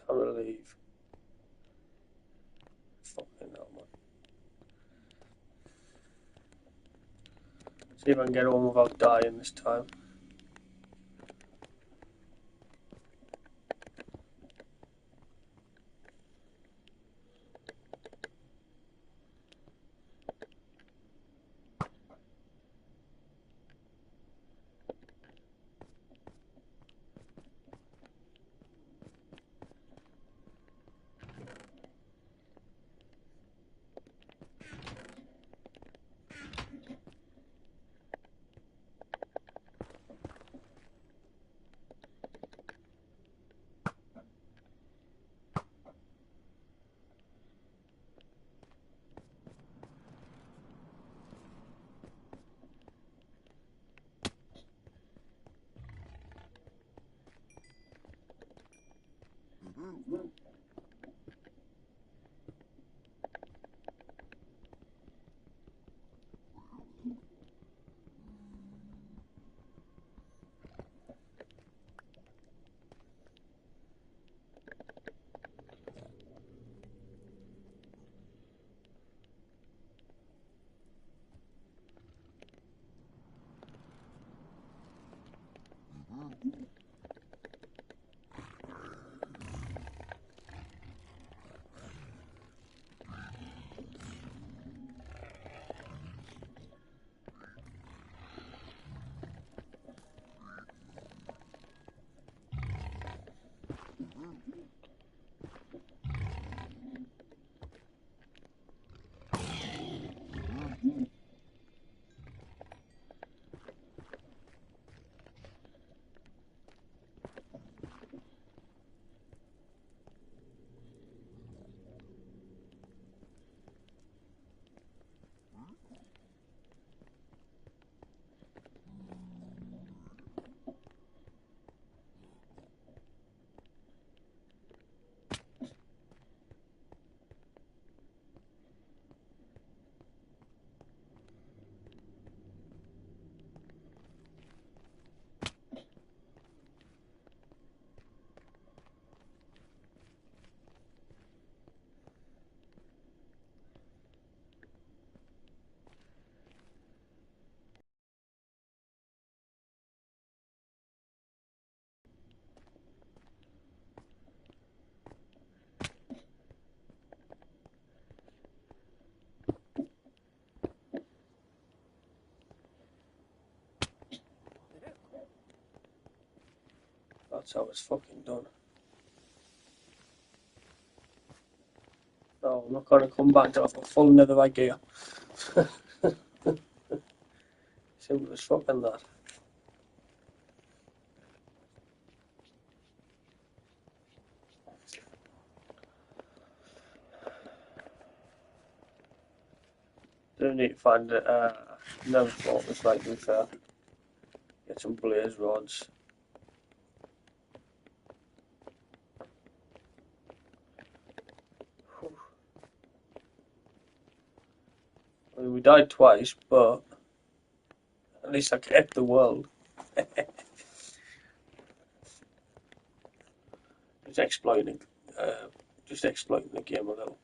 Time to leave. Fucking hell, man. See if I can get home without dying this time. That's how it's fucking done. No, I'm not gonna come back to have a full netherite gear. Simple as fucking that. Do need to find another fortress, like, to be fair. Get some blaze rods. I mean, we died twice, but at least I kept the world. Just exploiting, just exploiting the game a little.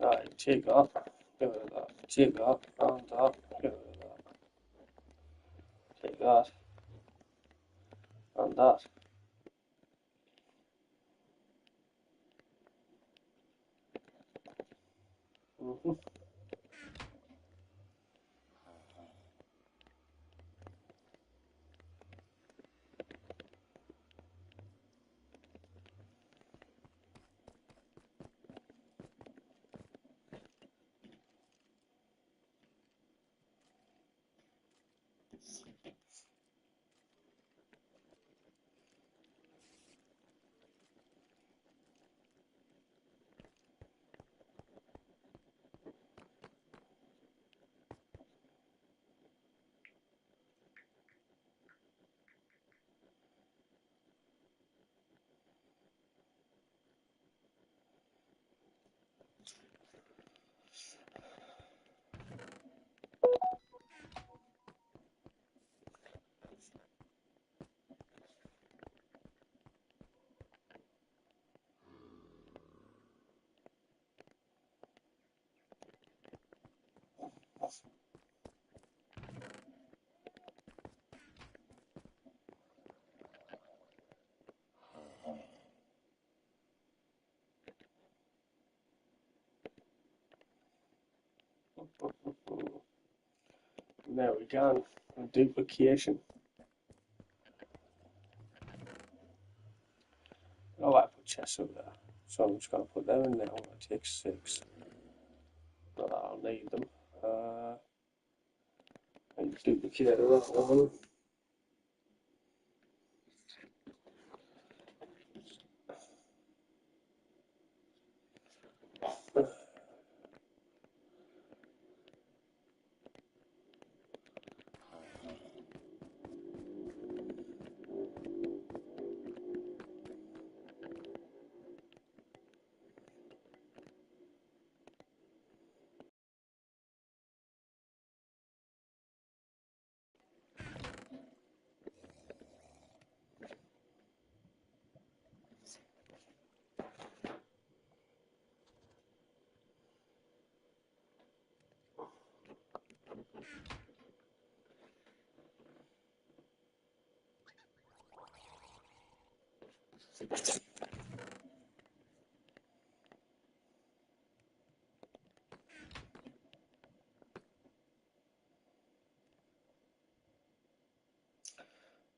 Right, take that, get rid of that, take that, and that, get rid of that. Take that, and that. Mm-hmm. There we go. Duplication. Oh, I put chests over there. So I'm just going to put them in there. I'm going to take 6. Not that I'll need them. And duplicate that one.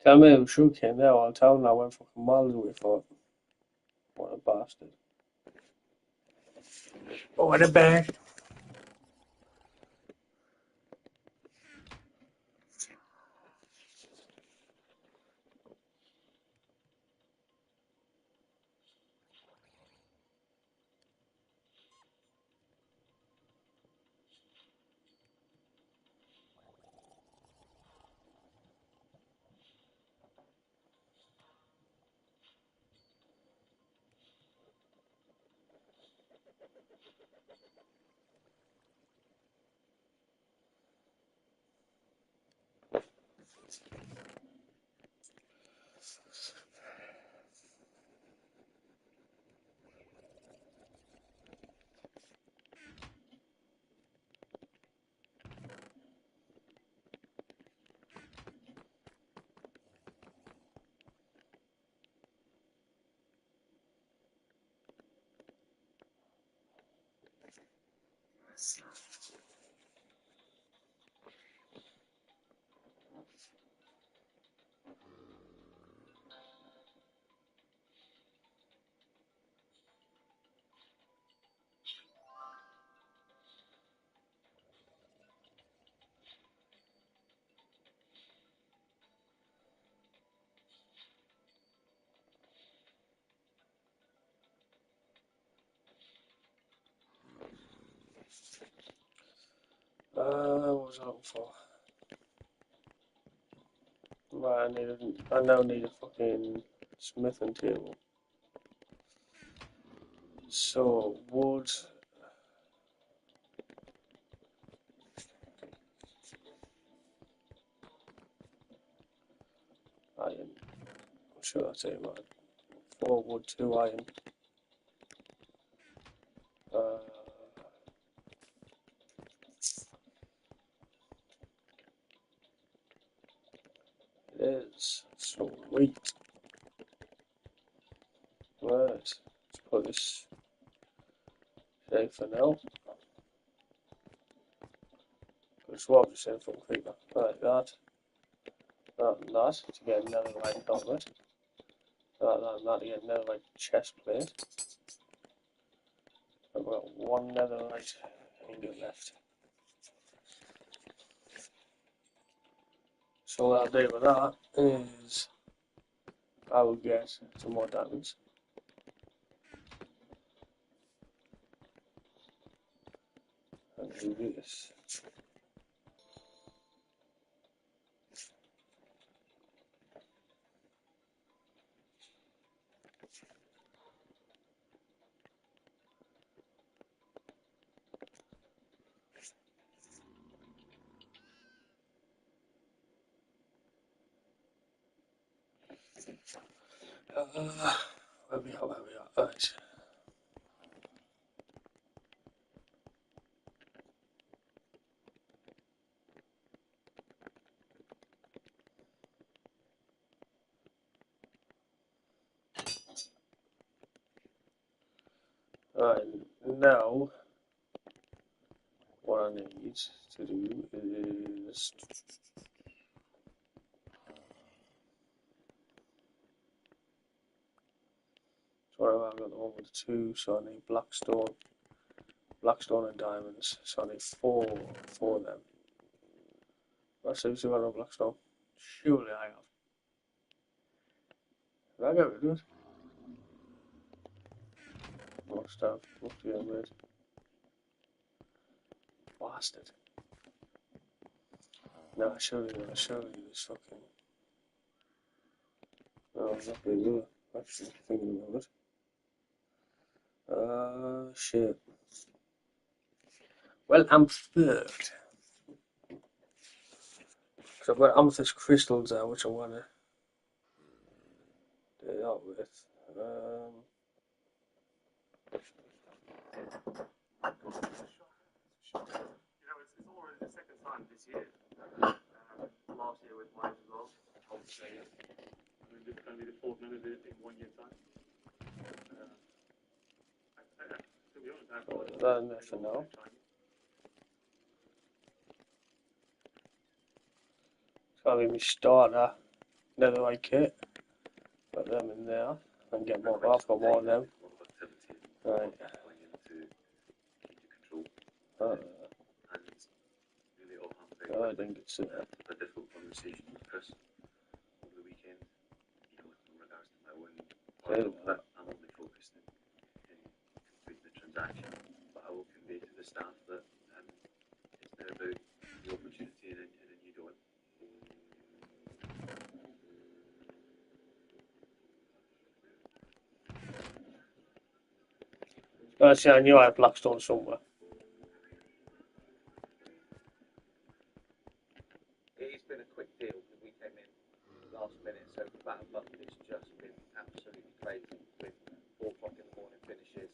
Tell me who shoe came there all town. I went fucking miles away for it. What a bastard. Oh, what a bag. What was I looking for? Right, I now need a fucking smithing table. So, wood. Iron. I'm sure that's it, right? 4 wood, 2 iron. Uh, Sweet. Right, let's put this safe for now. Put a swap just in for a creeper. Like that. That and that to get another light helmet. That and that to get another light chest plate. I've got one netherite ingot left. So what I'll do with that is I will get some more diamonds. And do this. Where we are, right. Right, now what I need to do is sorry, I've got the one with the two, so I need blackstone and diamonds, so I need four of them. Let's see if I've got no blackstone. Surely I have. Did I get rid of it? Must have. Must be rid. Bastard. No, I show you this fucking. No, I'm not going to do it. Actually, thinking about it. Shit. Well, I'm fucked. So I've got amethyst crystals there, which I want to do that with. It's already the second time this year. Last year with mine as well. Obviously, I mean, this is going to be the fourth minute in 1 year's time. To be honest, I've got that in there for now. It's got to be my starter netherite kit. Put them in there and get more. I've got more of them. Right. I think it's a difficult conversation with Chris over the weekend, in regards to my own. I'm only focused in completing the transaction, but I will convey to the staff that it's now about the opportunity in a new dawn. See, I knew I had blackstone somewhere. It's been a quick deal because we came in last minute, so the battle button has just been absolutely crazy with 4 o'clock in the morning finishes.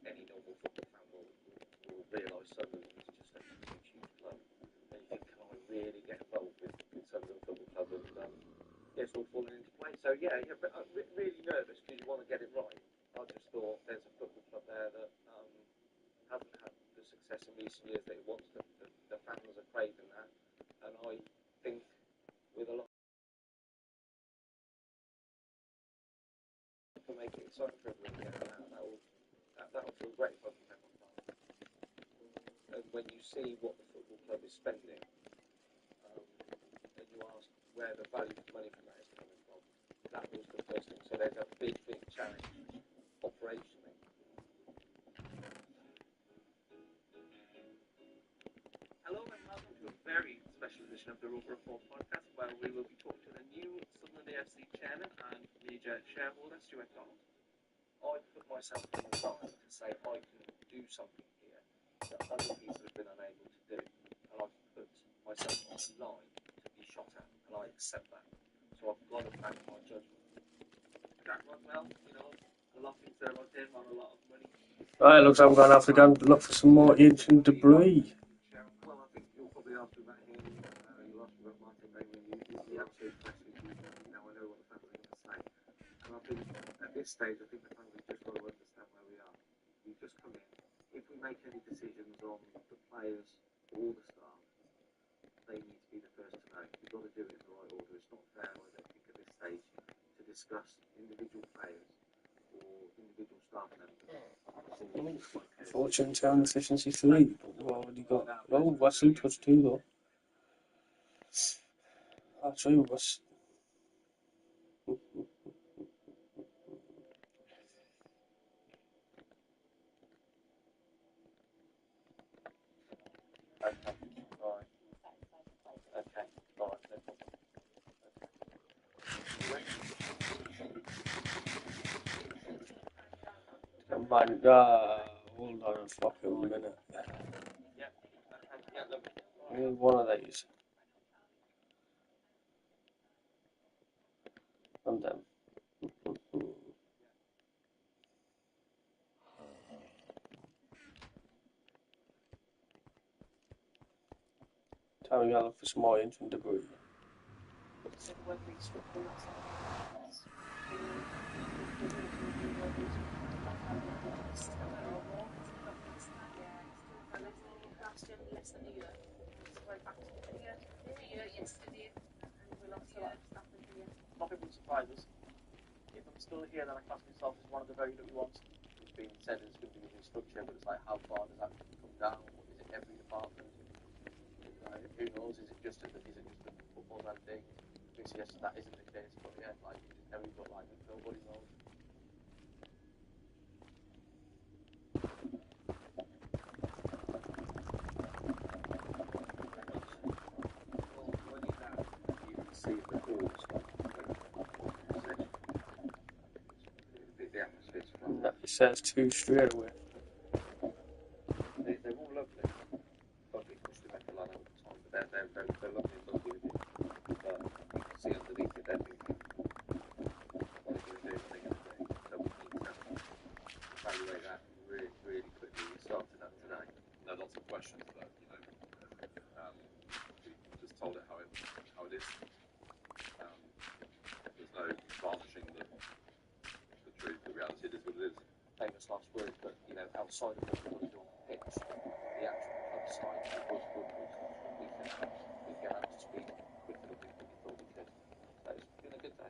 Any normal football fan will realise Sunderland is just a huge club. And you think, can I really get involved with Sunderland Football Club? And it's all falling into place. So but I'm really nervous because you want to get it right. I just thought there's a football club there that hasn't had the success in recent years that it wants. The fans are craving that. And I think with a lot to make it exciting for everyone to get that will feel great if I can have my part. And when you see what the football club is spending, and you ask where the value for money from that is coming from, that was the first thing. So there's a big challenge operationally. Hello and welcome to a very special edition of the Rover Report podcast, where we will be talking to the new Sunderland AFC chairman and major shareholder, Stuart Donald. I put myself on the line to say I can do something here that other people have been unable to do, and I've put myself on the line to be shot at, and I accept that. So I've got to back my judgment. That went well, a lot of things there about him on a lot of money. Right, looks like I'm going to have to go and look for some more ancient debris. Well, I think you'll probably ask about him. You'll ask about Martin Bailey. You absolutely press with you now and think at this stage, I think the fans have just got to understand where we are. We've just come in. If we make any decisions on the players or the staff, they need to be the first to know. We've got to do it in the right order. It's not fair, I don't think, at this stage to discuss individual players or individual staff members. Fortune turn efficiency 3. We've already got. Oh, Wesley touch 2 though. That's true, Wes. Combine. Hold on a fucking minute. We need one of these. And then. Time we gotta look for some more ancient debris. Nothing would surprise us. If I'm still here, then I class myself as one of the very lucky ones. It's been said it's going to be a restructure, but it's like, how far does that come down? Is it every department? Who knows? Is it just a football man thing? Which yes, that isn't the case. But yeah, like everybody, like nobody knows. No, it says 2 straight away. They're all lovely. Lovely customers a lot of the time, but they're lovely and lovely with it. But you can see underneath it, they're thinking, what are they going to do? What are they going to do? So we need to evaluate that really, really quickly. We started that today. No, lots of questions, but we just told it how it is. There's no varnishing the truth. The reality is what it is. Famous last words, but outside of what we're going to do on the pitch, the actual club side was good. We get up to speed quicker than we thought we could. So it's been a good day.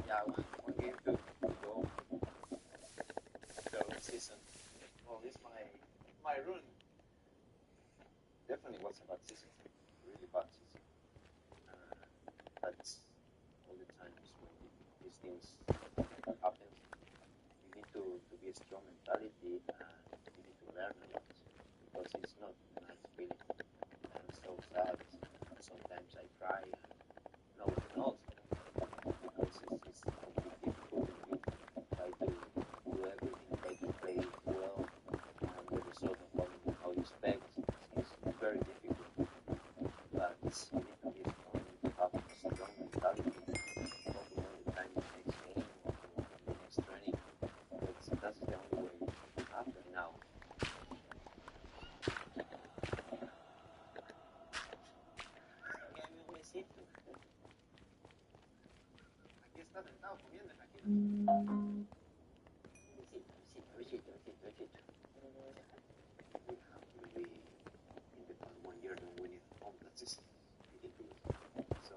Yeah, one game to go. So season. Well, this my run. Definitely was a bad season. Really bad season. That's all the times when these things happen. You need to be a strong mentality and you need to learn a lot because it's not a nice feeling. I'm so sad. Sometimes I cry and no, not because it's completely difficult. You try to do everything, try to play well, and the result of how you expect is very difficult. But you need to be strong, to have a strong mentality. Working all the time in the next game or in the next training. That's the only way to happen now. Aquí está sentado comiendo, aquí. Besito. We have to be in the past 1 year don't win it home. That's just ridiculous. So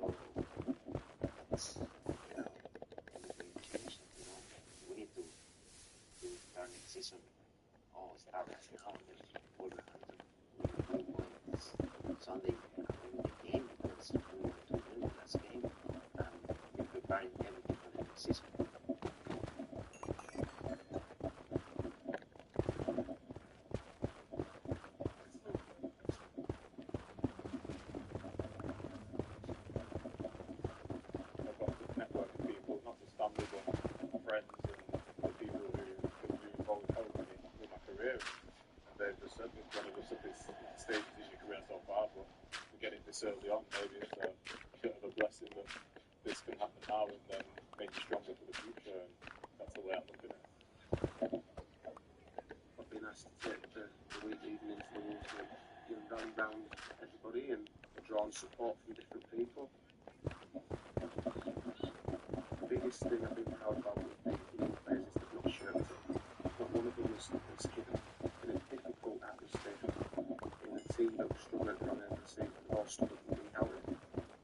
that's everything changed. We need to start next season. Or start right now. Just Wolverhampton. We won this Sunday. Win the game because we want to win the last game and be preparing everything for the next season. this early on, maybe it's a bit of a blessing that this can happen now and then make you stronger for the future, and that's the way I'm looking at it. I've been asked to take the week leading into the woods and rally round everybody and draw on support from different people. The biggest thing I've been proud about with the young players is they've not shirked it. Not one of them has given in a difficult atmosphere, in a team that was struggling at the end of the season. They've all stood up and been out.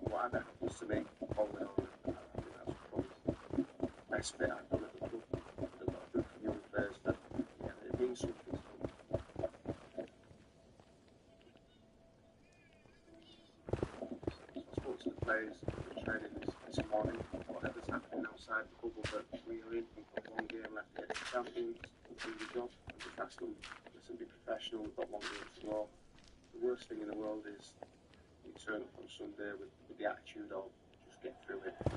Whatever happens to me, following on, I think that's probably the best bit I've done at the club. I've got a group of young players that, yeah, it means something to them. I spoke to the players in training this morning. Whatever's happening outside the bubble that we are in, we've got one game left to get the champions, we'll do the job. And just ask them, listen, be professional, we've got one game to go. The worst thing in the world is you turn up on Sunday with the attitude of just get through it. We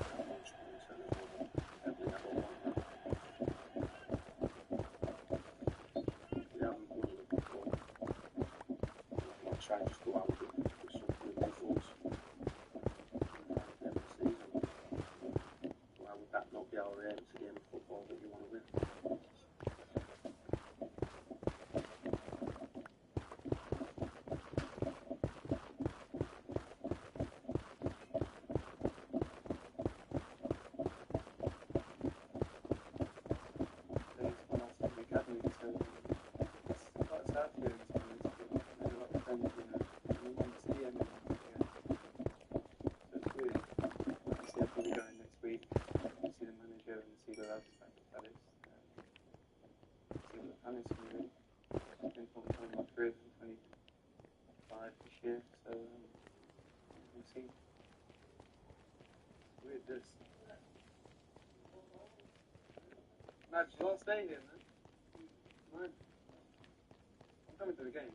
haven't won it before. I'll try and just go out with some good results. Every season. Why would that not be our aim? It's a game of football that you want to win. Nudge, you won't stay here, man. Man. I'm coming to the game.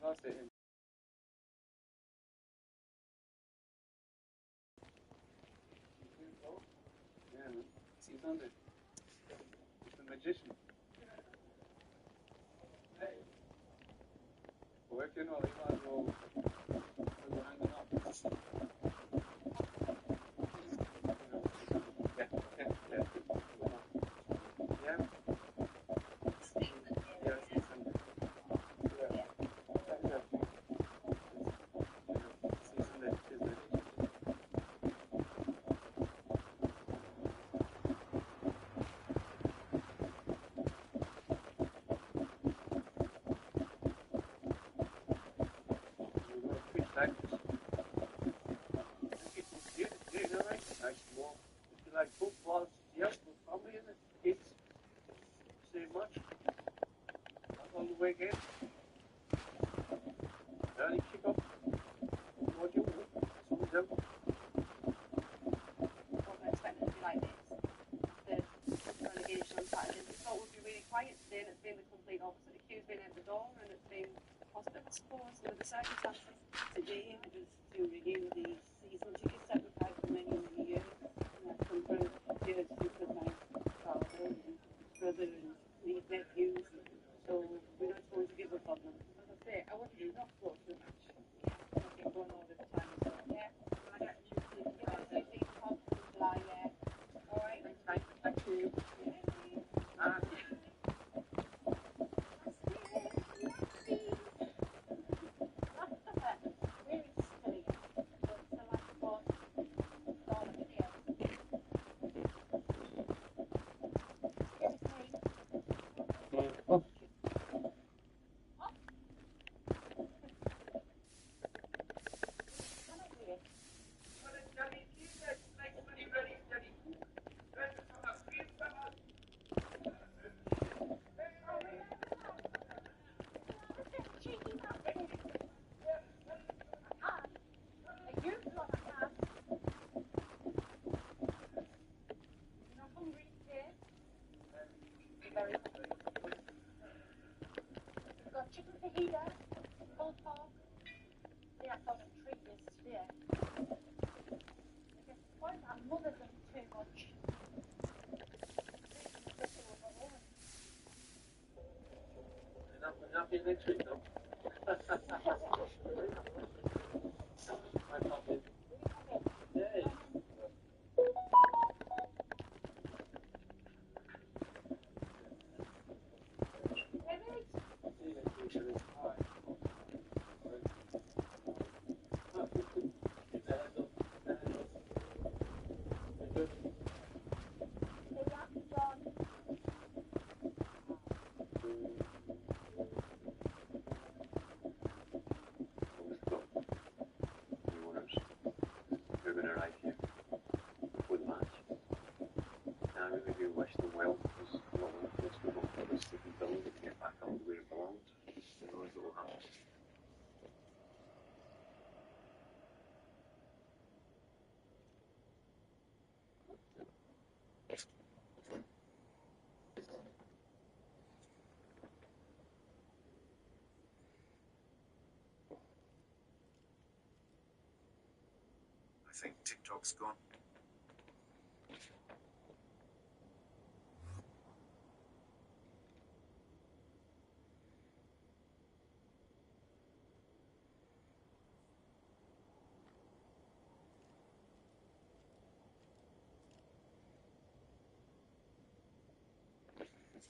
I'll stay here. Yeah, man. See you Sunday. It's the magician. Hey. Well, if you're not, you might as well hang it up. The circumstances today is to renew the season tickets that we've had for many, many years. And I've come through here to with my father and brother and niece, nephews. So we're not going to give up on them. As I say, I want you not to go too much. I've been going all the time. So yeah, when I get to you, July, yeah. All right. Thank you. Next week, though. wish them well, because a lot of this would not put us sticking building to get back up to where it belonged. Just the noise that will happen. I think TikTok's gone.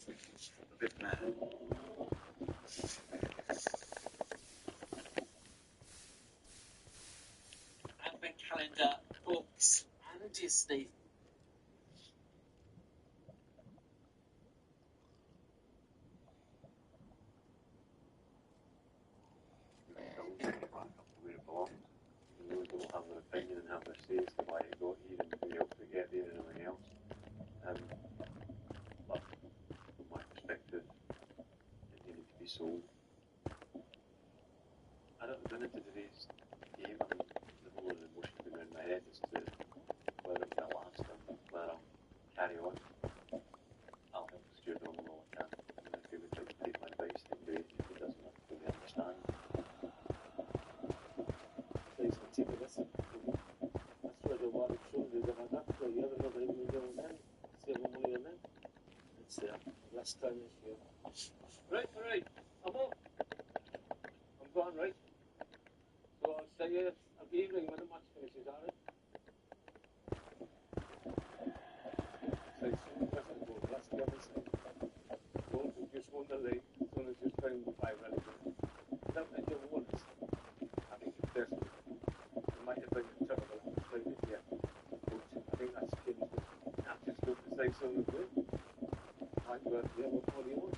A bit mad. Advent calendar, books, and Disney. Building to get back up to where it belonged. And those that will have their opinion and have their say as to why it got here and who else to get there and everything else. But from my perspective, it needed to be sold. I don't know into today's game. The whole of the emotion going around my head as to whether I'm going to last or whether I'll carry on. I'll help the steward on all I can. And if he would like to take my advice, then great. If he doesn't, I fully understand. Please continue this. That's where the water shoulder that I got for you. Ever know that even going then? See one more year then? It's last time this year. Right, alright. I'm up. I'm gone, right? So I'll say I'll be evening when the match finishes, alright? So soon as I go, that's the other side. Both who just won the league, as soon as just found the 5 relegated. That made the ones. I think it's personally. It might have been terrible last time this year. But I think that's changed it. I've just got to say so good. Might work the other 41.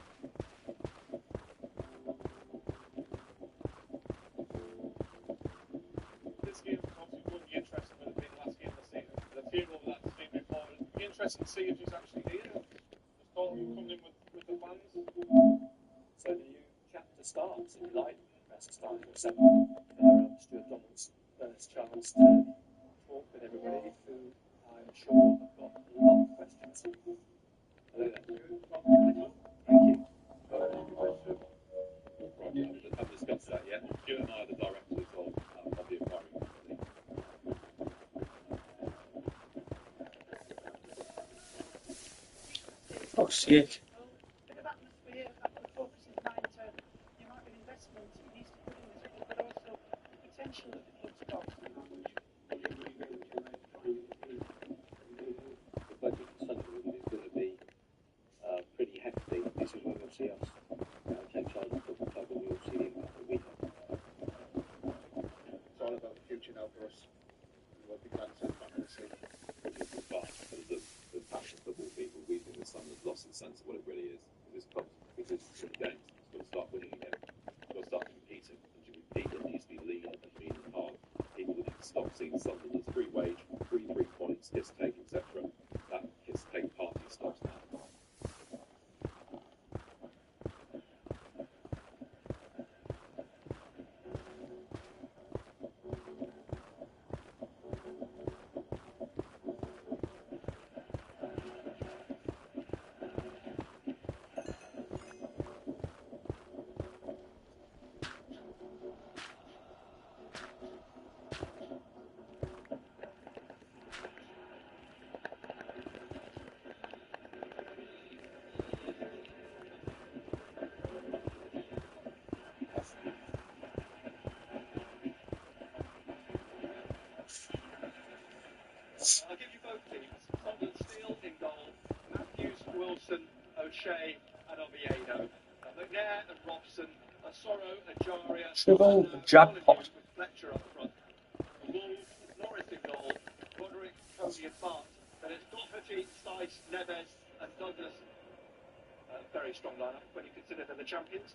This game obviously won't be interesting with it being the last game of the season. The team over that team before. It'll be interesting to see if he's actually here. Just thought you coming in with the fans. So the new chapter starts, if you like. That's the start of the second. Stuart Donald's first chance to talk with everybody who I'm sure have got a lot of questions. Hello there. Thank you. Right, yeah, I haven't discussed that yet. Stuart and I are the directors of the inquiry company. Oh, sick. Bit of atmosphere, the focus is mind to the amount of investment it needs to put in this club, but also the potential that the club's got. The budget for Sunderland is going to be pretty hefty. This is when we'll see us take charge of the football club, and we'll see the impact that we have. It's all about the future now for us. And what we can say back in the season. But the passion football people, we think the Sunderland's lost the sense of what it really is. This club, because it's the games, it's got to start winning again. It's got to start competing. And to compete, it needs to be lean and mean and hard. People need to stop seeing Sunderland as free wage, free 3 points, piss take, etc. That piss take party stops now. I'll give you both teams. Sunderland Steel in goal. Matthews, Wilson, O'Shea and Oviedo. McNair and Robson. Asoro, Ajaria, Triple and jackpot. Molyneux with Fletcher up front. The Wolves, Norris in goal. Roderick, Cody and Bart. Then it's Doherty, Stice, Neves and Douglas. Very strong lineup when you consider they're the champions.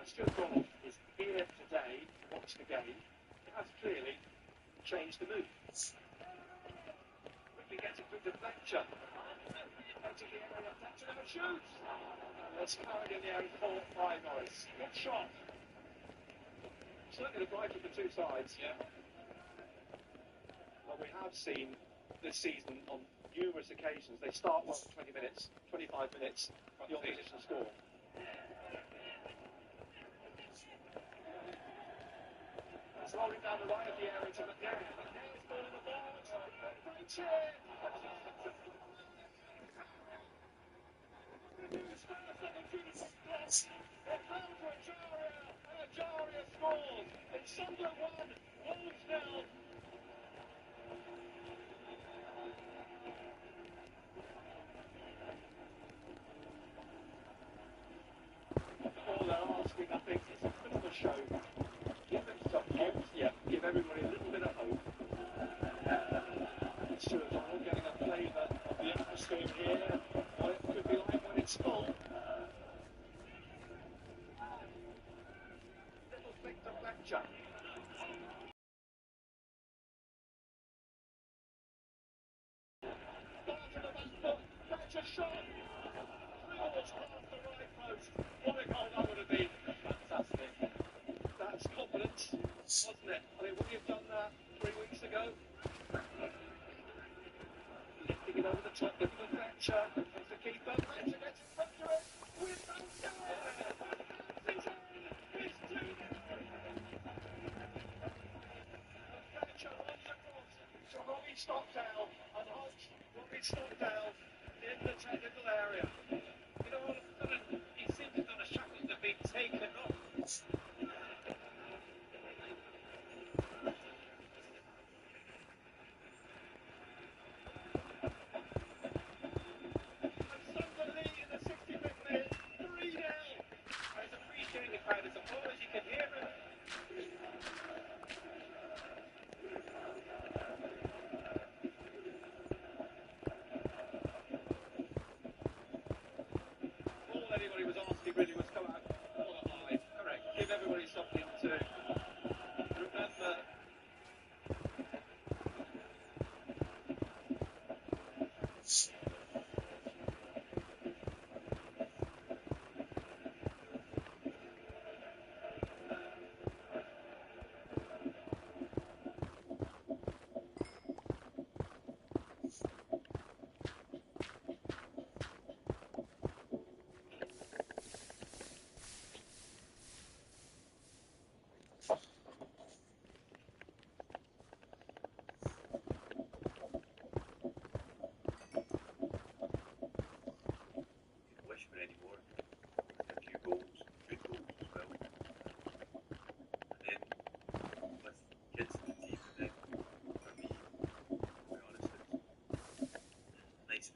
Stuart Donald is here today to watch the game, it has clearly changed the mood. Quickly gets it through to Fletcher. Into the area, Fletcher never shoots. That's carried in the air and caught by Norris. Good shot. Certainly the bright of the two sides. Yeah. Well, we have seen this season on numerous occasions, they start well for 20 minutes, 25 minutes, the opposition score. It's rolling down the right of the area to McNair. McNair's ball in the box. Great cheer. Ajaria scores. It's Sunderland 1, Wolves 0. All they're asking, I think, is a bit of a show. Give them some hope. Yeah, give everybody a little bit of hope. Stuart Donald getting a flavour of the atmosphere here. What it could be like when it's full. Little flick to Fletcher. Ball to the back foot. Fletcher shot. Thrills past the right post. What a goal that would have been. Fantastic. That's confidence, wasn't it? I mean, would he have done that 3 weeks ago? Lifting it over the top, looking at Fletcher. There's the keeper. Fletcher gets in front of it. With Fletcher. It's in. It's 2-0. Fletcher runs across to Robbie Stockdale. And Hodge, Robbie Stockdale in the technical area. You know, all of a sudden, he seems to have done a shackles have been taken off.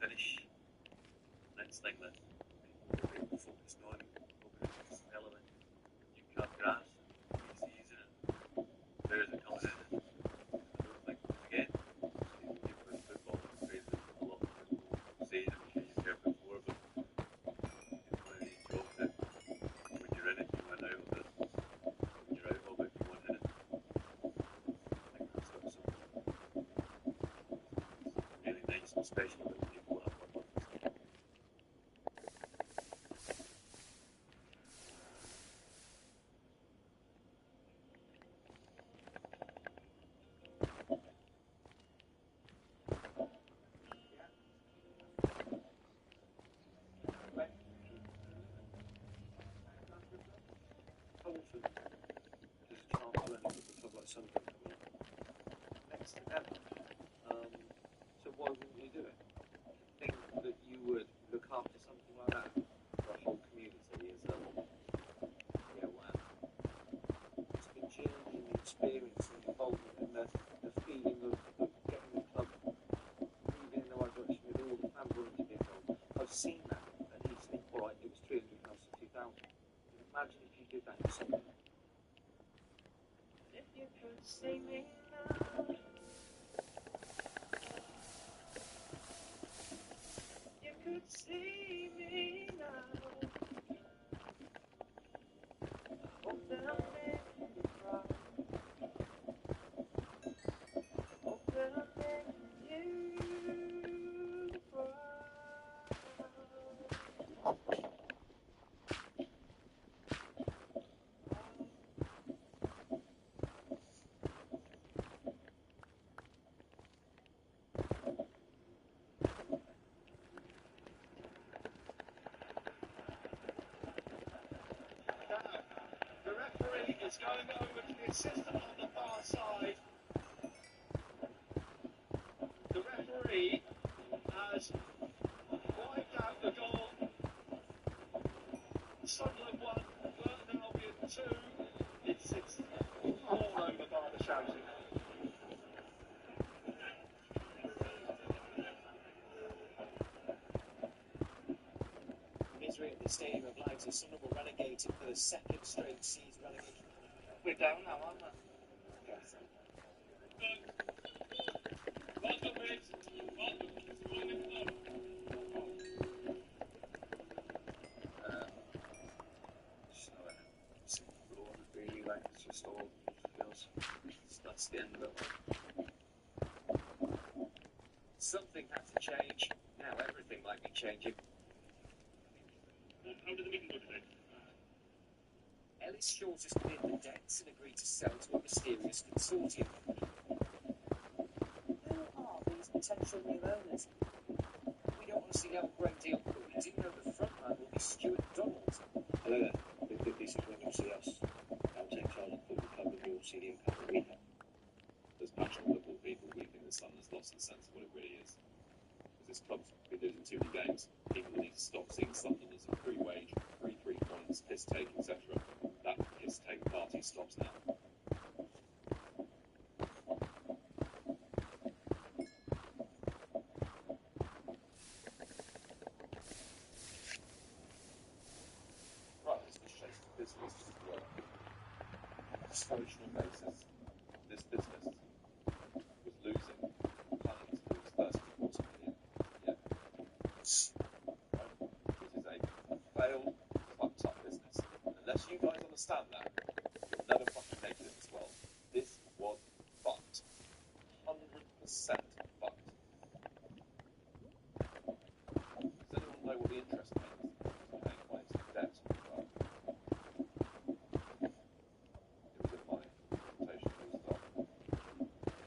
Finish. Next thing that people focused on is relevant. You cut grass, pre-season, and players are coming in. And I don't think, again, people in football are praised a lot more people say, I'm sure you've heard before, but it's one of these jobs that when you're in it, you want out of it. When you're out of it, you want in it. I think that's what's so really nice and special about people that have worked with us. How often does a chance when people talk about something coming up? Next to ever. So why wouldn't you do it? Think that you would look after something like that for a whole community is wow. It's the change and the experience and the involvement and the feeling of getting the club moving in the right direction with all the fans wanting to be involved. I've seen that at least think, alright, it was 300 pounds to 2,000. Imagine if you did that for something. If you could see me now, you could see me now. It's going over to the assistant on the far side. The referee has wiped out the goal. Sunderland 1, Burton Albion 2. It's all over by the shouting. Misery at the Stadium of Light as Sunderland were relegated for the second straight season relegation. We're down now, aren't we? Yes. Well done, mate. Well done. It's going in the Just Lord, really, like, it's just all feels that's the end of it. Something had to change. Now everything might be changing. How did the meeting go today? Ellis Shores has cleared the debts and agreed to sell to a mysterious consortium. Who are these potential new owners? We don't honestly know a great deal, but we do know the frontman will be Stuart Donald. Hello there. Big 56 when you'll see us. I'll take charge of the football club and you'll see the impact that we have. As passionate football people, we think the Sunderland's lost the sense of what it really is. Because this club's been losing too many games. People need to stop seeing Sunderland as a free wage, free 3 points, piss take, etc. That piss take party stops now. Right, this was chasing business to work. Discouragement basis. This business was losing money to lose 30 to 40 million. Yeah. Right? This is a failed, fucked up business. Unless you guys understand that, you'll never fucking make it in this world. This was fucked. 100% fucked. Does anyone know what the interest payment is paying on its debt? Well, it was in my presentation. It was done.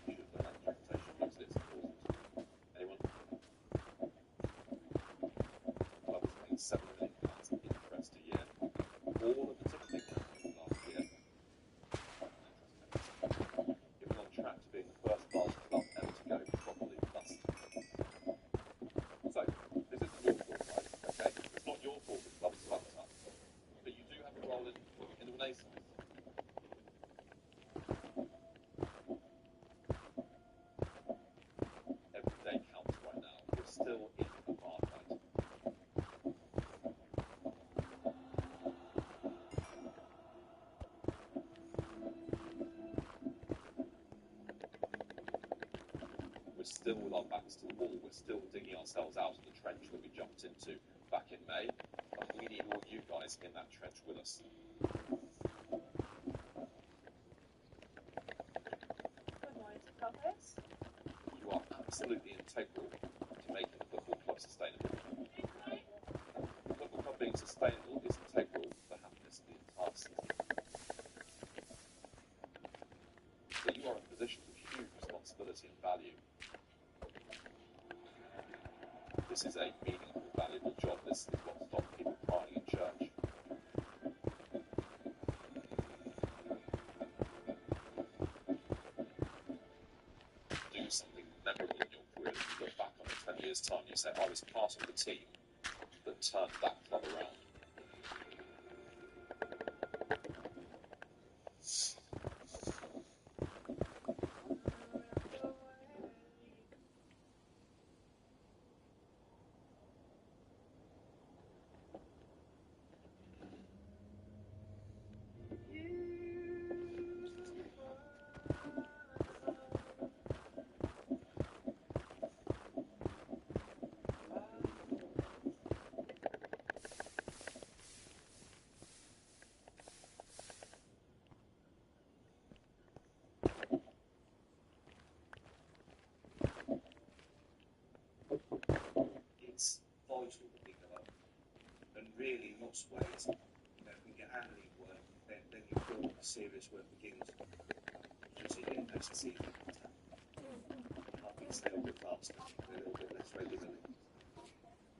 You should have done that presentation because it's important. Anyone? Club was paying £7 million interest a year. All of the ticketing last year. It was on track to being the first large club ever to go properly bust. So, this isn't your fault, right? Okay? It's not your fault the club is fucked up. But you do have a role in the renaissance. Every day counts right now. We're still in apartheid. We're still with our backs to the wall. We're still digging ourselves out of the trench that we jumped into back in May. And we need all you guys in that trench with us. Good morning to Compass. You are absolutely integral to making the football club sustainable. The football club being sustainable is integral to the happiness of the entire city. So you are in a position of huge responsibility and value. This is a meaningful, valuable job. This is what stops people crying in church. Do something memorable in your career that you look back on in 10 years' time and you say, I was part of the team that turned that club around. It's vital that we go up. And really, in lots of ways, if we get our league work, then you feel the serious work begins. Just again, next season, it's a little bit faster, a little bit less regularly.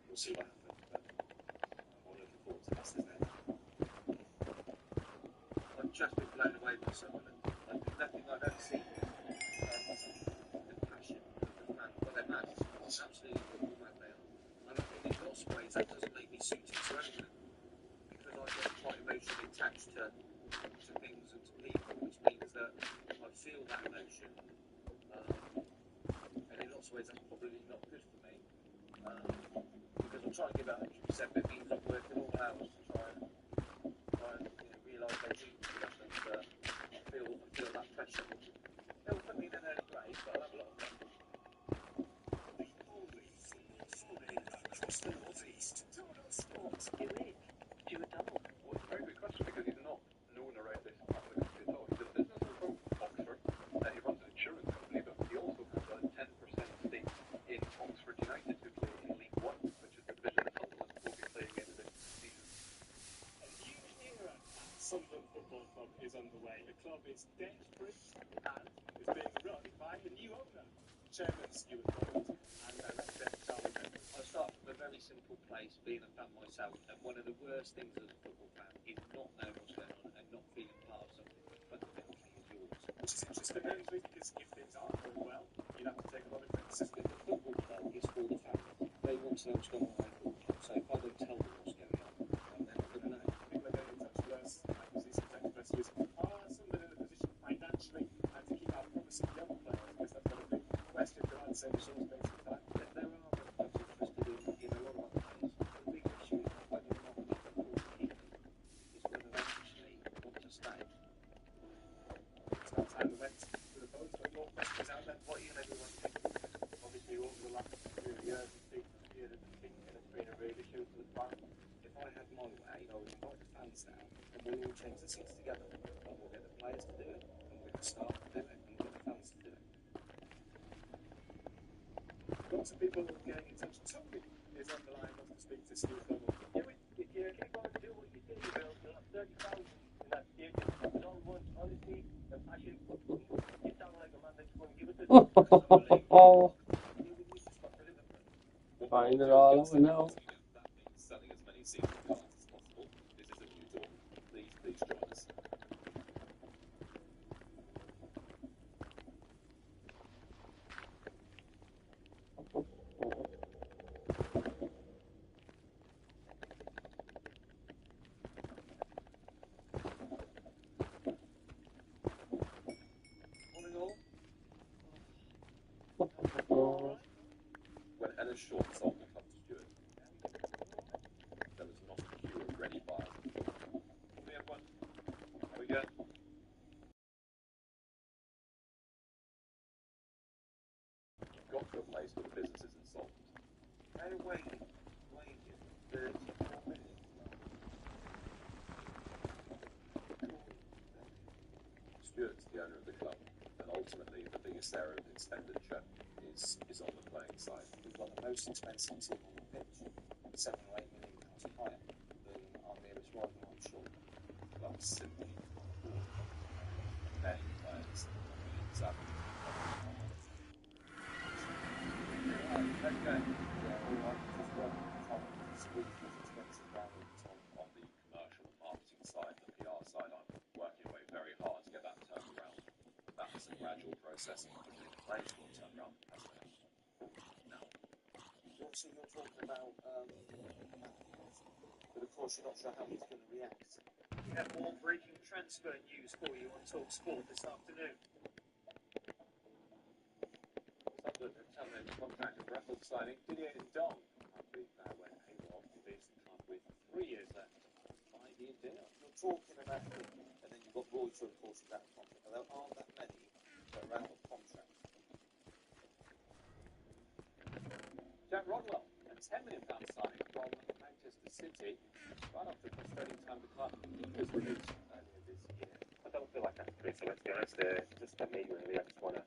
We'll see what happens, but I'm looking forward to this, isn't it? I've just been blown away Sunderland. Nothing I've ever seen. The passion of the fan. Well, they're mad. Absolutely football mad they are. And I think in lots of ways that doesn't make me suited to own them. Because I get quite emotionally attached to things and to people, which means that I feel that emotion. And in lots of ways that's probably not good for me. Because I'm trying to give it 100%, but it means I'm working all hours to try and realise their dreams and stuff. And I feel that pressure. It'll put me in an early grave, but I'll have a lot of fun. The only football foray across the northeast. Total Sports. Stuart Donald. Well, it's a very good question because he's not known around this part of the country at all. He's a businessman from Oxford. He runs an insurance company, but he also has a 10% stake in Oxford United, who play in League One, which is the division that Sunderland will be playing in this season. A new era at Sunderland Football Club is underway. The club is debt-free and is being run by a new owner, Chairman Stuart Donald and Director Charlie Benton. I start from a very simple place, being a fan myself, and one of the worst things as a football fan is not knowing what's going on and not feeling part of something that fundamentally is yours. Which is interesting, Ainsley, because if things aren't going well, you'd have to take a lot of criticism. The football club is for the fans. They want to know what's going on in the football club, so if I don't tell them what's going on, then they're not going to know. People are getting in touch with us, like we see some text messages. Are Sunderland in a position financially and to keep our promising young players? Because that's got a big question to answer in the short space of time. There are other clubs interested in a lot of other players. The big issue is not whether or not we can afford to keep them, it's whether they actually want to stay. It's about time we went to the phones, but more questions out there. What are you going to do? Obviously, over the last few years, it's been clear that the thinking has been a real issue to the plan. If I had my way, I would invite the fans down and we'll all change the seats together. And we'll get the players to do it, and we'll get the staff to do it, and we'll get the fans to do it. Lots of people getting in touch. Tony is on the line, wants to speak to Stuart Donald. If you keep on doing what you do, you'll have 30,000 in that stadium. With all the honesty and passion, you sound like a man that's going to give it to Oh, We just got to deliver for them. find it all out now. That means selling as many season cards as possible. This is a new dawn. Please join us. When Ellis Shaw sold the club to Stuart, there was not a queue of ready buyers. We have one. There we go. You've got to a place where the business is insolvent. They're waiting 34 minutes. Stuart's the owner of the club, and ultimately the biggest area of expenditure is on the playing side. We've got the most expensive team on the pitch, £7 or £8 million higher than our nearest rival, I'm sure. Clubs simply can't afford paying players millions up. Okay. On the commercial and marketing side, the PR side, I'm working away very hard to get that turned around. That's a gradual process, and particularly the players will turn around as they have. Now, Obviously, you're talking about but of course, you're not sure how he's going to react. We have more breaking transfer news for you on Talk Sport this afternoon. Sunderland have terminated the contract of record signing Didier Ndong after he went AWOL. He leaves the club with 3 years left. 5-year deal. You're talking about him, and then you've got Royce, of course, who's out of contract. There aren't that many that are out of contract. Jack Rodwell, a £10 million signing from Manchester City. Right after a frustrating time at the club, he was released earlier this year. I don't feel like that's pretty, so let's be honest. Just for me, really, I just want to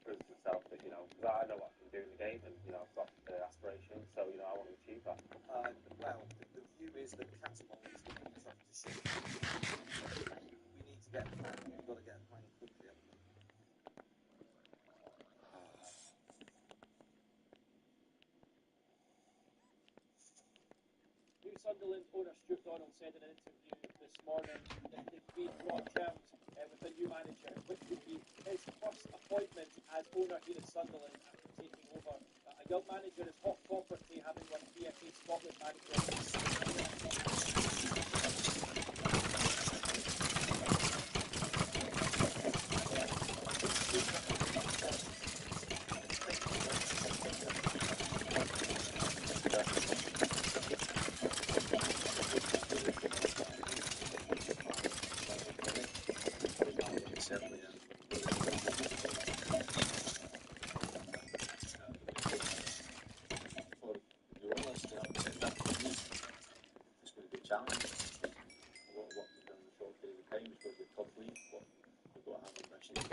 prove to myself that, because I know what I can do in the game, and, I've got aspirations, so, I want to achieve that. Well, the view is that Catamol is going to be tough to ship. We need to get a plan. We've got to get a plan quickly, haven't we? New Sunderland owner Stuart Donald said in an interview this morning that they've been brought terms with the new manager, which would be his first appointment as owner here at Sunderland after taking over. A young manager is hot property, having won PFA Scotland manager. Certainly, yeah. For the owners to have set that news, it's going to be a challenge. A lot of work to be done in a short period of time because we've complete what we've got to have ambitions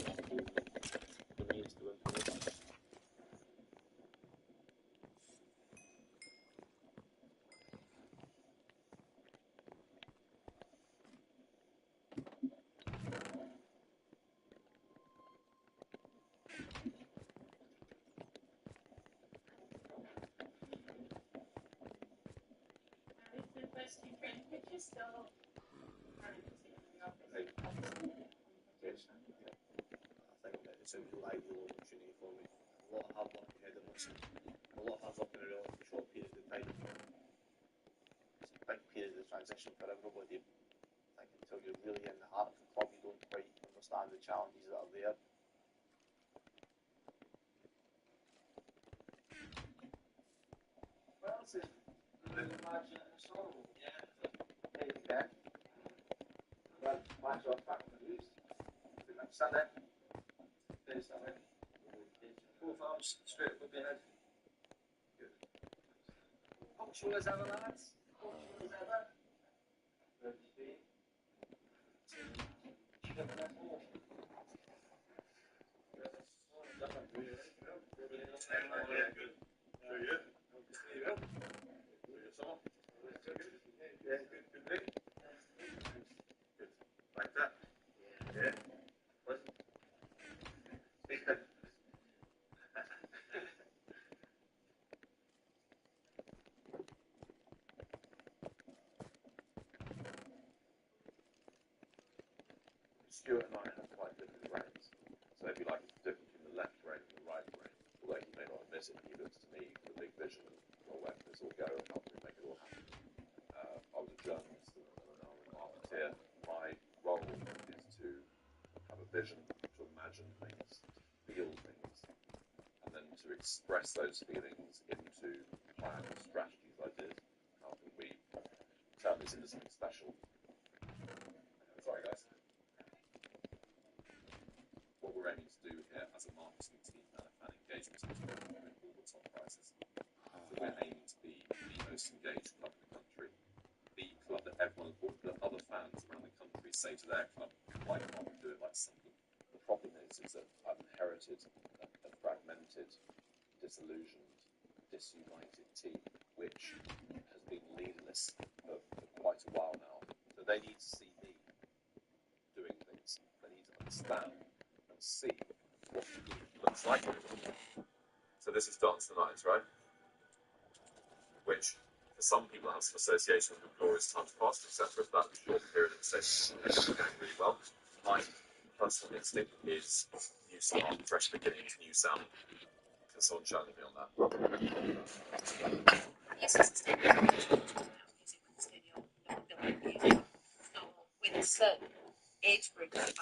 for years to implement. First two training pictures still running to see the office. Right. Yes. Yeah. I think that it's a real ideal opportunity for me. A lot of hard work ahead of us. A lot of hard work in a relatively short period of time. It's a big period of transition for everybody. I think until you're really in the heart of the club, you don't quite understand the challenges that are there. Well, it's a little match in the song. Yeah. There you go. Well, match off back on the news. Sunday. There's Sunday. Both arms straight above your head. Good. Punctual as ever, lads. Punctual as ever. 33. Like that. Yeah. Stuart and I have quite different brains. So if you like, it's different from the left brain and the right brain. Although he may not admit it, he looks to me for the big vision of where can this all go and how can we make it all happen. I was a journalist and now I'm an marketeer. My role is to have a vision, to imagine things, to feel things, and then to express those feelings into plans, strategies, ideas. How can we turn this into something special? Sorry, guys. What we're aiming to do here as a marketing team and a fan engagement team is to win all the top prizes. So we're aiming to be the most engaged club in the country, the club that everyone, that other fans around the country say to their club, why can't we do it like Sunderland? The problem is that I've inherited a fragmented, disillusioned, disunited team, which has been leaderless for quite a while now. So they need to see me doing things. They need to understand and see what good looks like. So this is Dance the Night, right? Which, for some people, has some associations with glorious times past, etc. For that short period of session, it's going really well. My personal instinct is new start, fresh beginnings, new sound. Can someone challenge me on that? Yes, it's the music on the studio, the music. So with a certain age group, that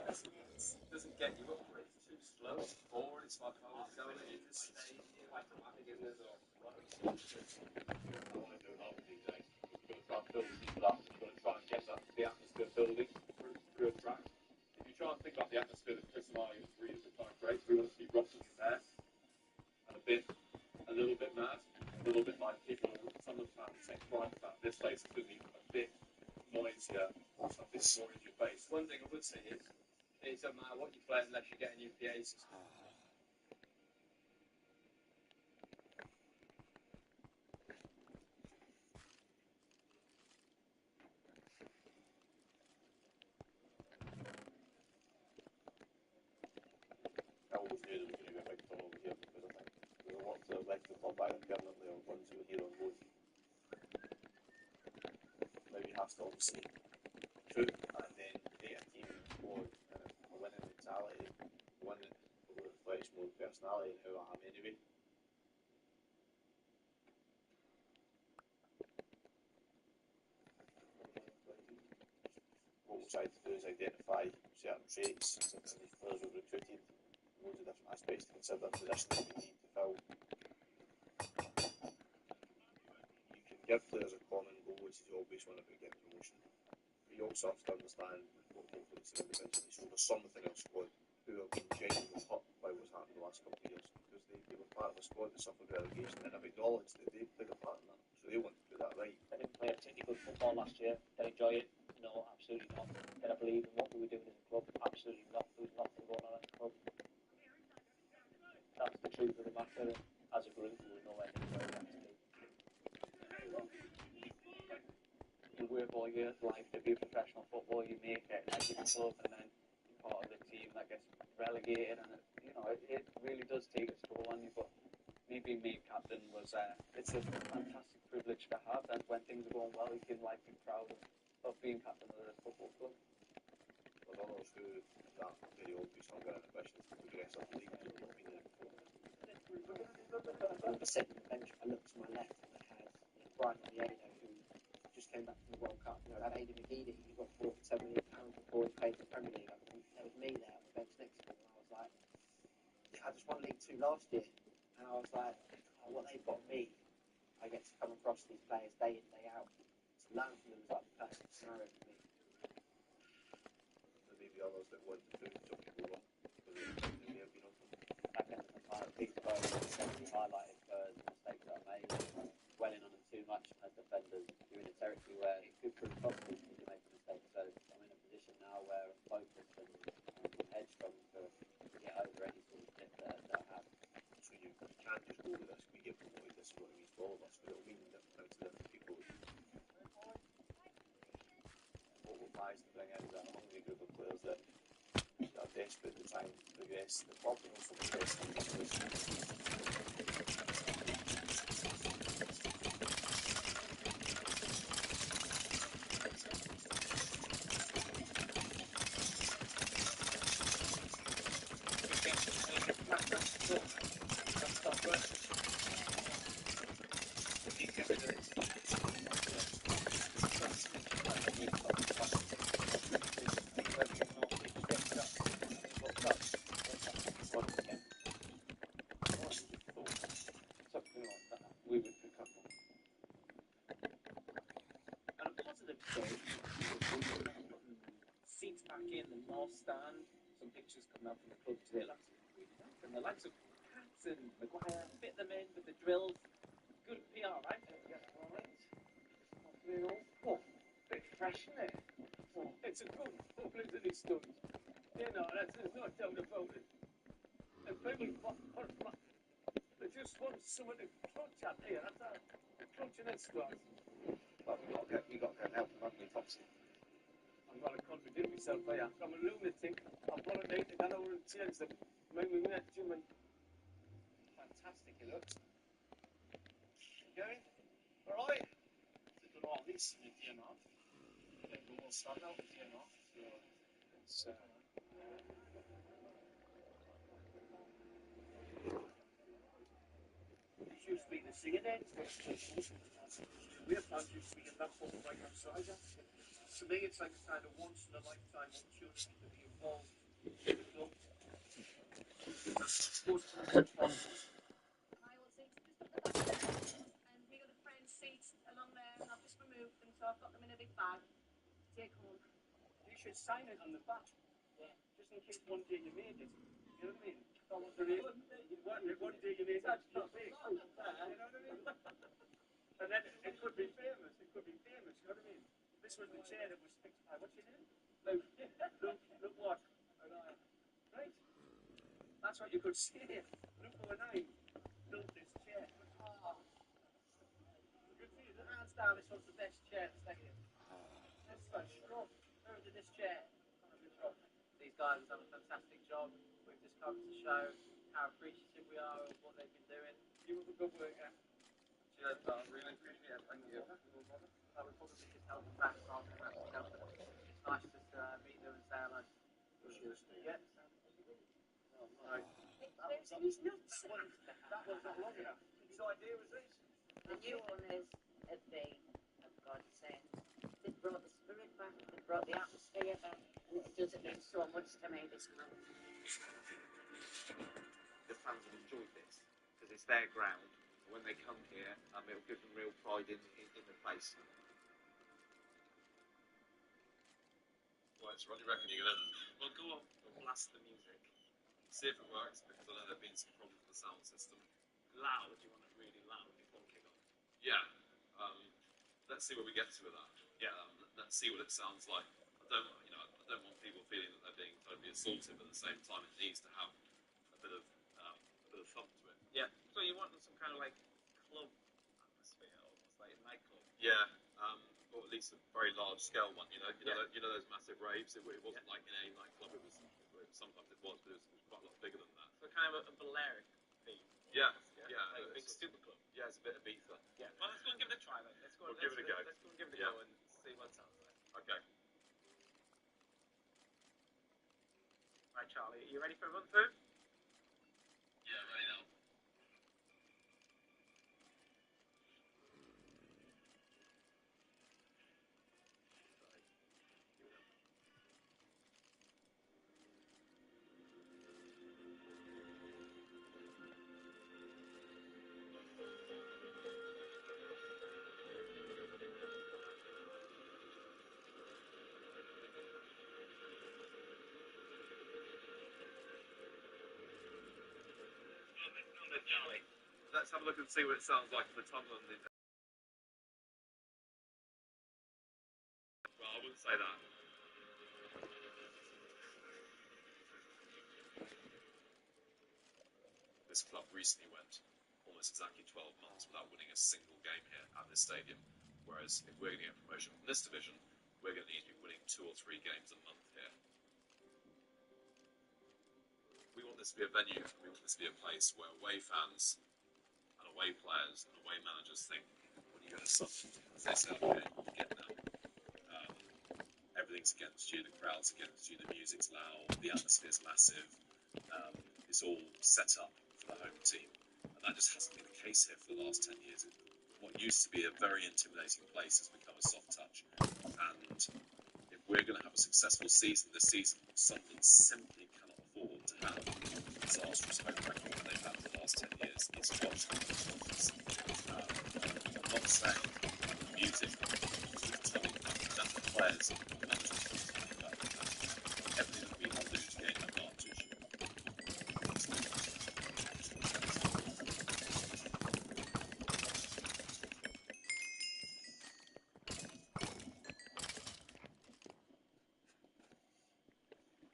resonates. Doesn't get you up, it's too slow, or it's like, oh, it's going, you just stay like automatic in the zone. I want to do an album these days. We're going to try and build people up. We're going to try and get the atmosphere building through a track. If you try and think about the atmosphere that Chris and I as readers are trying to create, we want it to be rocky from there, and a little bit mad, a little bit like people, some of the fans take pride in that this place is going to be a bit noisier, a bit more in your face. One thing I would say is, it doesn't matter what you play unless you get a new PA system. I always knew there was going to be a big tunnel over here because I think there's a lot to left the club back permanently or ones who were here on loan. Now you have to obviously recruit and then create a team for we're trying to do is identify certain traits in these players we've recruited, loads of different aspects to consider, positions that we need to fill. You can give players a common goal, which is always one about getting promotion. But you also have to understand what hopefully it's individually. So there's something in our squad who have been genuinely hurt by what's happened the last couple of years, because they were part of a squad that suffered relegation, and I've acknowledged that they played a part in that. So they want to put that right. They didn't play a particularly good football last year. Did I enjoy it? No, absolutely not. Did I believe in what we were doing as a club? Absolutely not. There was nothing going on at the club. That's the truth of the matter. As a group, we were nowhere near where we had to be. You work all your life to be a professional footballer, you make it, and you club, and then you're part of the team that gets relegated, and it really does take its toll on you. But me being made captain was it's a fantastic privilege to have, and when things are going well, you can be proud of being captain of the football club. There's others who that very obvious hunger and ambition to progress up the league who have not been there before. On the second bench, I looked to my left and I had Brian Oviedo, who just came back from the World Cup. I had Aidan Magidi, who got bought for £7 million before he played for the Premier League. And there was me there on the bench next to him, and I was like, I just won League 2 last year, and I was like, what they've got me, I get to come across these players day in, day out. To learn from them is like the perfect scenario for me. There may be others that want to prove some people wrong, but they may have been on them. Back in the time, Peterborough essentially highlighted for the mistakes that I made, dwelling on them too much as defenders. You're in a territory where it could prove costly if you make a mistake. So I'm in a position now where I'm focused and headstrong to get over any sort of dip that I have. So you can't just go with this, we get promoted, this is what it means for all of us, but it'll mean different things to different people. What we're wise to bring in is a hungry group of players that are desperate to try and progress the club and also progress the competition. Something like that. We would pick up on. And a positive story, seats back in the north stand, some pictures coming out from the club today. It looks really nice. And the likes of Katz and Maguire fit them in with the drills. Good PR, right? Yeah, right. Oh, bit fresh, isn't it? Oh, it's a good publicity stunt. There's no doubt about it. And people, they just want someone to clutch at here. That's a clutching at straws. But we got to help them, haven't we, Topsy? I'm going to contradict myself here. I'm a lunatic. I've got to make it. I don't want to change them. Make me met human. Fantastic, it looks. Okay? All right. To do all this with you enough. We will start out with you enough. So it's. This used to be the singing end. We're fans used to be in that football right outside. To me, it's like a kind of once in a lifetime opportunity to be involved in the club. My old seats are just up the back there, and we got a friend's seats along there, and I've just removed them, so I've got them in a big bag to take home. You should sign it on the back. Yeah. Just in case one day you made it. You know what I mean? That was the reason. One day you made it. That's not big. You know what I mean? And then it could be famous. It could be famous. You know what I mean? This was the chair that was fixed by, what's your name? Luke. Luke what? Right. That's what you could say. Luke 09 built this chair. Oh. You can see the hands down. This was the best chair to stay in. That's so strong. Who did this chair? These guys have done a fantastic job. We've just come to show how appreciative we are of what they've been doing. You were a good worker. Cheers, pal. Really appreciate it. Thank you. I would probably just help the back rather than actually help them. It's nice just to meet them and say hello. Yeah. Right. He's nuts. That was not long enough. His idea was this. The new owners have been, of God sent, they've brought the spirit fact that they brought the atmosphere back, and it does, it means so much to me this month. The fans have enjoyed this because it's their ground. When they come here, it'll give them real pride in the place. Right, so what do you reckon you're gonna? Well, go on, we'll blast the music. See if it works, because I know there've been some problems with the sound system. Loud, you want it really loud before we kick off? Yeah. Let's see where we get to with that. Yeah. Let's see what it sounds like. I don't want people feeling that they're being totally assaultive. At the same time, it needs to have a bit of thump to it. Yeah. So you want some kind of like club atmosphere, almost like a nightclub. Yeah. Or at least a very large scale one. You know those massive raves. It wasn't like in a nightclub. Sometimes it was, but it was quite a lot bigger than that. So kind of a Balearic theme. Yeah. Like a big super club. Yeah, it's a bit of Ibiza. Yeah. Well, let's go and give it a try then. Let's go and give it a go. Let's go and give it a go and see what it sounds like. Okay. Right, Charlie, are you ready for a run through? Yeah, right now. Charlie. Let's have a look and see what it sounds like in the tunnel. Well, I wouldn't say that. This club recently went almost exactly 12 months without winning a single game here at this stadium. Whereas if we're going to get promotion from this division, we're going to need to be winning 2 or 3 games a month here. We want this to be a venue, we want this to be a place where away fans and away players and away managers think, when you go to such, as they say, okay, you get them. Everything's against you, the crowd's against you, the music's loud, the atmosphere's massive. It's all set up for the home team. And that just hasn't been the case here for the last 10 years. What used to be a very intimidating place has become a soft touch. And if we're going to have a successful season this season, Sunderland simply cannot afford to have a disastrous home record that they've had for the last 10 years. It's got to be I'm not saying the music is telling that the players and the management everything that we have to do to gain advantage.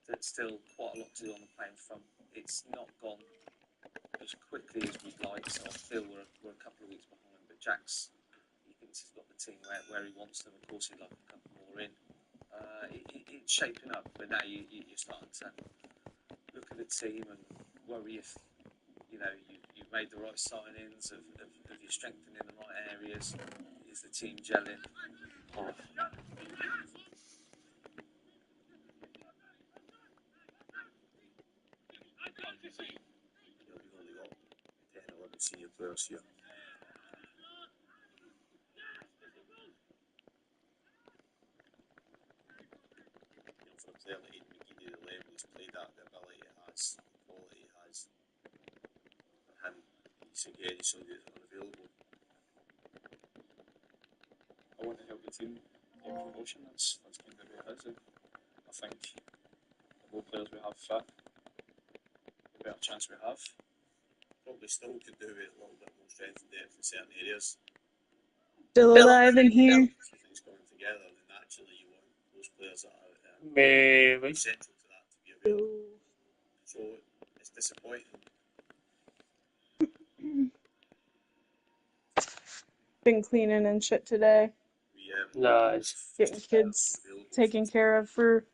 There's still quite a lot to do on the playing front. It's not gone as quickly as we'd like, so I feel we're a couple of weeks behind. But Jack's, he thinks he's got the team where he wants them. Of course, he'd like a couple more in. It's shaping up, but now you're starting to look at the team and worry if you've made the right signings, of you're strengthening the right areas. Is the team gelling? Oh. We've only got 10, 11 senior players here. For a player like Aidan McGeady, the level he's played at, the ability he has, the quality he has, for him, he's somebody that's unavailable. I want to help the team get promotion. That's kind of where it is. And I think the more players we have fit, the better chance we have. Probably still could do with a little bit more strength and depth in certain areas. Still alive in here. If things coming together, then naturally you want those players that are Maybe. essential to that to be available. So it's disappointing. Been cleaning and shit today. Nice. Getting kids taken care of for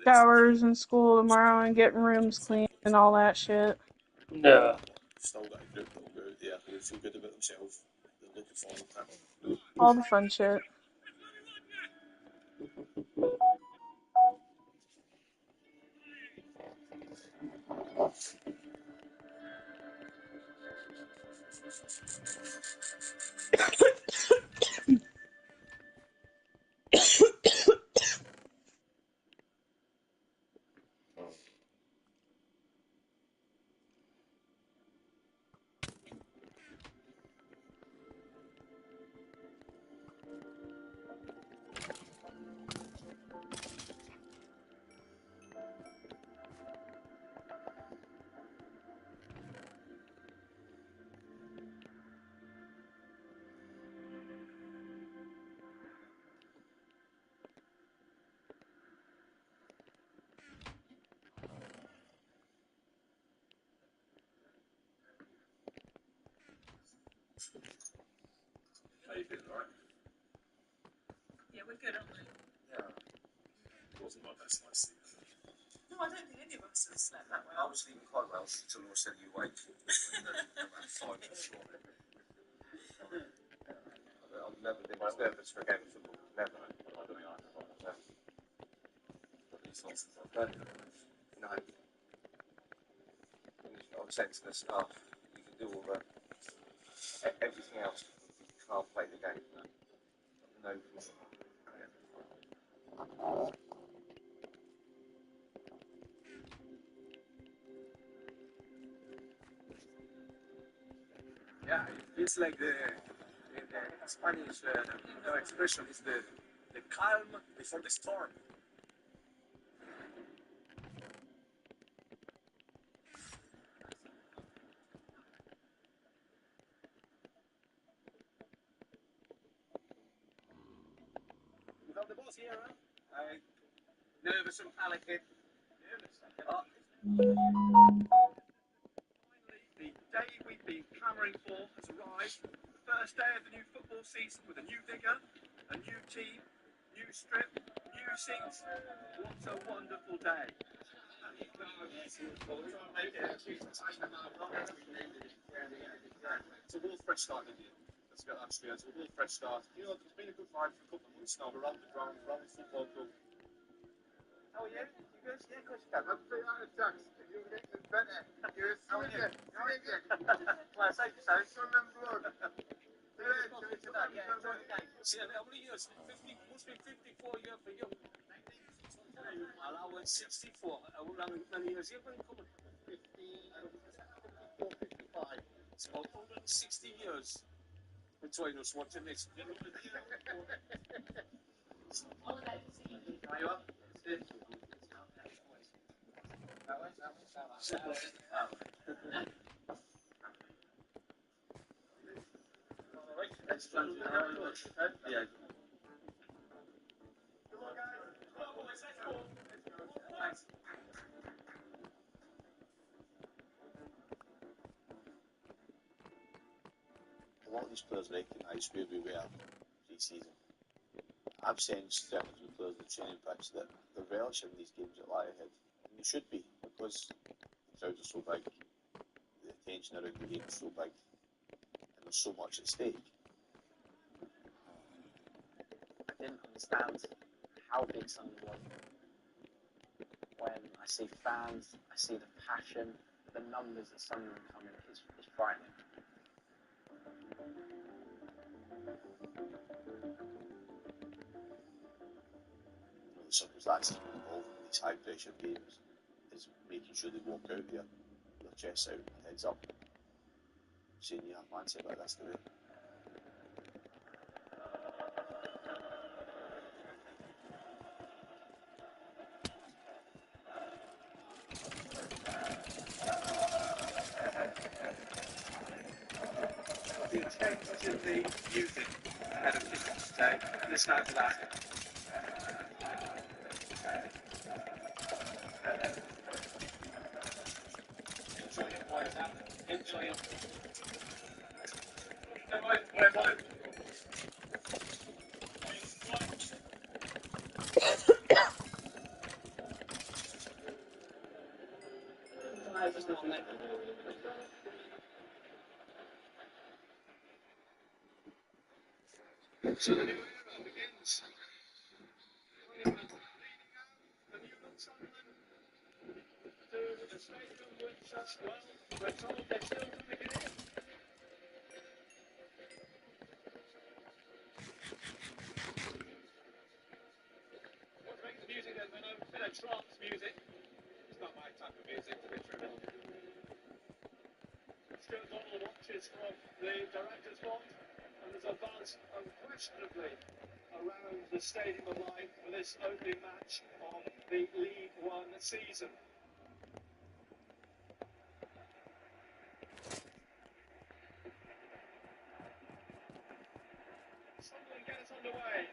showers in school tomorrow and getting rooms clean and all that shit. No. Still got a group that will go out there who feel good about themselves. They're looking forward to it. All the fun shit. How you feeling, alright? Yeah, we're good, aren't we? Yeah. It wasn't my best night sleep. No, I don't think any of us have slept that I well. was sleeping quite well until I said you wake. About 5 to 4. I've never been as nervous for a game of football. Never. I don't think I've ever been nervous. But it's not since I've done it. No. I was saying to the staff, you can do all the everything else, you can't play the game. No. Yeah, it feels like the Spanish expression is the calm before the storm. You got the boss here, huh? Nervous and panicking. Finally, the day we've been clamouring for has arrived. First day of the new football season with a new vigour, a new team, new strip, new seats. What a wonderful day. It's a real fresh start, isn't it? Let's get that straight. It's a real fresh start. You know, it's been a good vibe for a couple of months now. We're on the ground, we're on the football club. How are you? You good? Yeah, of course you can. I'm pretty out of touch. You're getting better. You're swinging. Well, I say so. Swimming blood. See, how many years? 50, must be 54 years for you. Well, I was 64. How many years have you been coming? 54, 55. It's about 160 years between us watching this. Are you up? Yeah. A lot of these players recognise where we were pre-season. I've sensed certainly from the players in the training pitch that they're relishing these games that lie ahead. And they should be, because the crowds are so big, the attention around the game is so big, and there's so much at stake. I didn't understand how big something was. When I see fans, I see the passion, the numbers that Sunderland come in is frightening. The circumstances involved in these high pressure games is making sure they walk out there, their chests out, their heads up, saying, yeah, man, say about this today. The intensity of the music ahead of kickoff today. Listen out to that. Enjoy it, boys. Enjoy it. So the new era begins. The new look Sunderland to the stadium which, well, we're told they're still trying to get in. What makes the music then? A bit of trance music. It's not my type of music, to be true. Stuart Donald watches from the director's box, and there's a buzz unquestionably around the Stadium of Light for this opening match of the League One season. Sunderland get us underway.